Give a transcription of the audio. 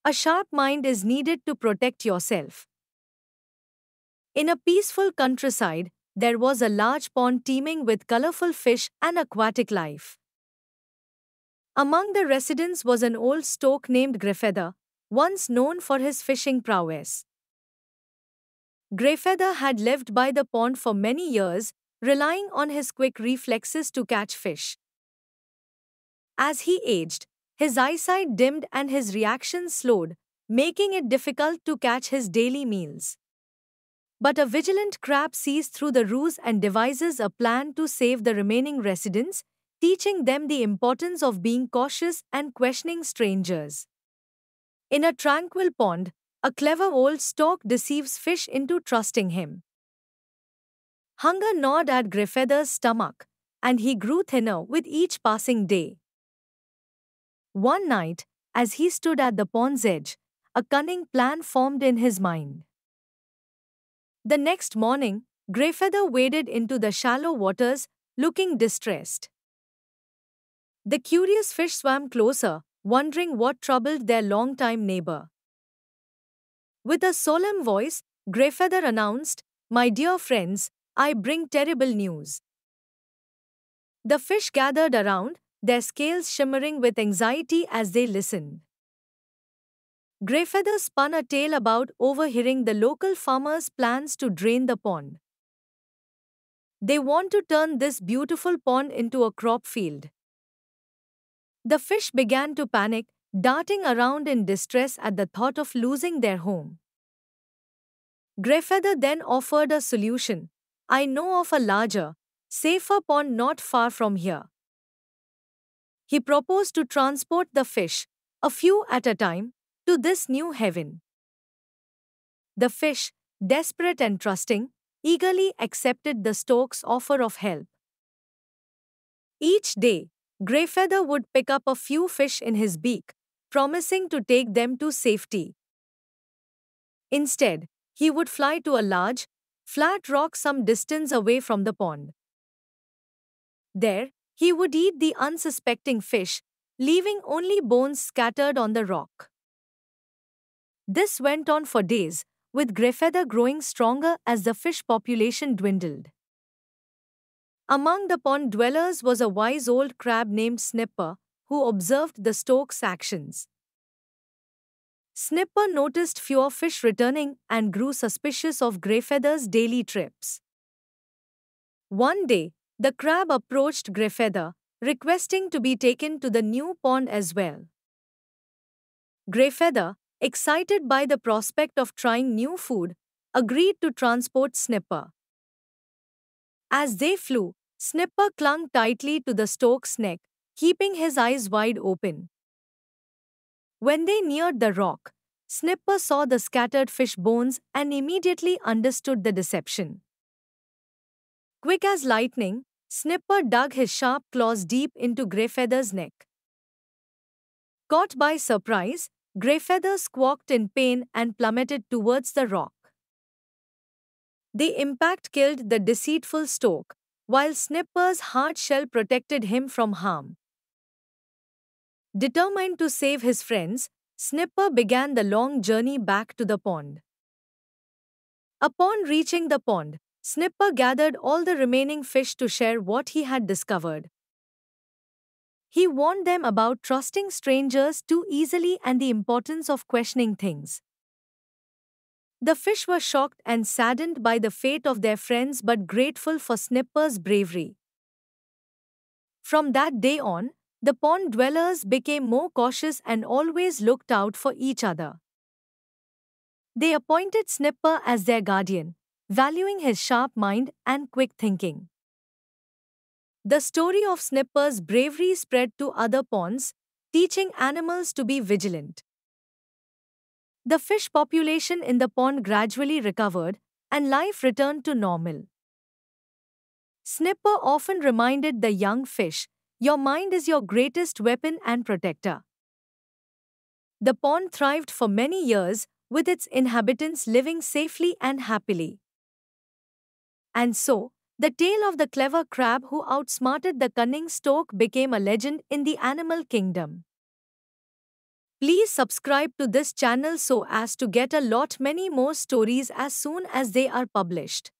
A sharp mind is needed to protect yourself. In a peaceful countryside, there was a large pond teeming with colorful fish and aquatic life. Among the residents was an old stork named Greyfeather, once known for his fishing prowess. Greyfeather had lived by the pond for many years, relying on his quick reflexes to catch fish. As he aged, his eyesight dimmed and his reactions slowed, making it difficult to catch his daily meals. But a vigilant crab sees through the ruse and devises a plan to save the remaining residents, teaching them the importance of being cautious and questioning strangers. In a tranquil pond, a clever old stork deceives fish into trusting him. Hunger gnawed at Greyfeather's stomach, and he grew thinner with each passing day. One night, as he stood at the pond's edge, a cunning plan formed in his mind. The next morning, Greyfeather waded into the shallow waters, looking distressed. The curious fish swam closer, wondering what troubled their long-time neighbor. With a solemn voice, Greyfeather announced, "My dear friends, I bring terrible news." The fish gathered around, their scales shimmering with anxiety as they listened. Greyfeather spun a tale about overhearing the local farmers' plans to drain the pond. They want to turn this beautiful pond into a crop field. The fish began to panic, darting around in distress at the thought of losing their home. Greyfeather then offered a solution. "I know of a larger, safer pond not far from here." He proposed to transport the fish, a few at a time, to this new heaven. The fish, desperate and trusting, eagerly accepted the stork's offer of help. Each day, Greyfeather would pick up a few fish in his beak, promising to take them to safety. Instead, he would fly to a large, flat rock some distance away from the pond. There, he would eat the unsuspecting fish, leaving only bones scattered on the rock. This went on for days, with Greyfeather growing stronger as the fish population dwindled. Among the pond dwellers was a wise old crab named Snipper, who observed the stork's actions. Snipper noticed fewer fish returning and grew suspicious of Greyfeather's daily trips. One day, the crab approached Greyfeather, requesting to be taken to the new pond as well. Greyfeather, excited by the prospect of trying new food, agreed to transport Snipper. As they flew, Snipper clung tightly to the stork's neck, keeping his eyes wide open. When they neared the rock, Snipper saw the scattered fish bones and immediately understood the deception. Quick as lightning, Snipper dug his sharp claws deep into Greyfeather's neck. Caught by surprise, Greyfeather squawked in pain and plummeted towards the rock. The impact killed the deceitful stork, while Snipper's hard shell protected him from harm. Determined to save his friends, Snipper began the long journey back to the pond. Upon reaching the pond, Snipper gathered all the remaining fish to share what he had discovered. He warned them about trusting strangers too easily and the importance of questioning things. The fish were shocked and saddened by the fate of their friends but grateful for Snipper's bravery. From that day on, the pond dwellers became more cautious and always looked out for each other. They appointed Snipper as their guardian, valuing his sharp mind and quick thinking. The story of Snipper's bravery spread to other ponds, teaching animals to be vigilant. The fish population in the pond gradually recovered, and life returned to normal. Snipper often reminded the young fish, "Your mind is your greatest weapon and protector." The pond thrived for many years, with its inhabitants living safely and happily. And so, the tale of the clever crab who outsmarted the cunning stork became a legend in the animal kingdom. Please subscribe to this channel so as to get a lot many more stories as soon as they are published.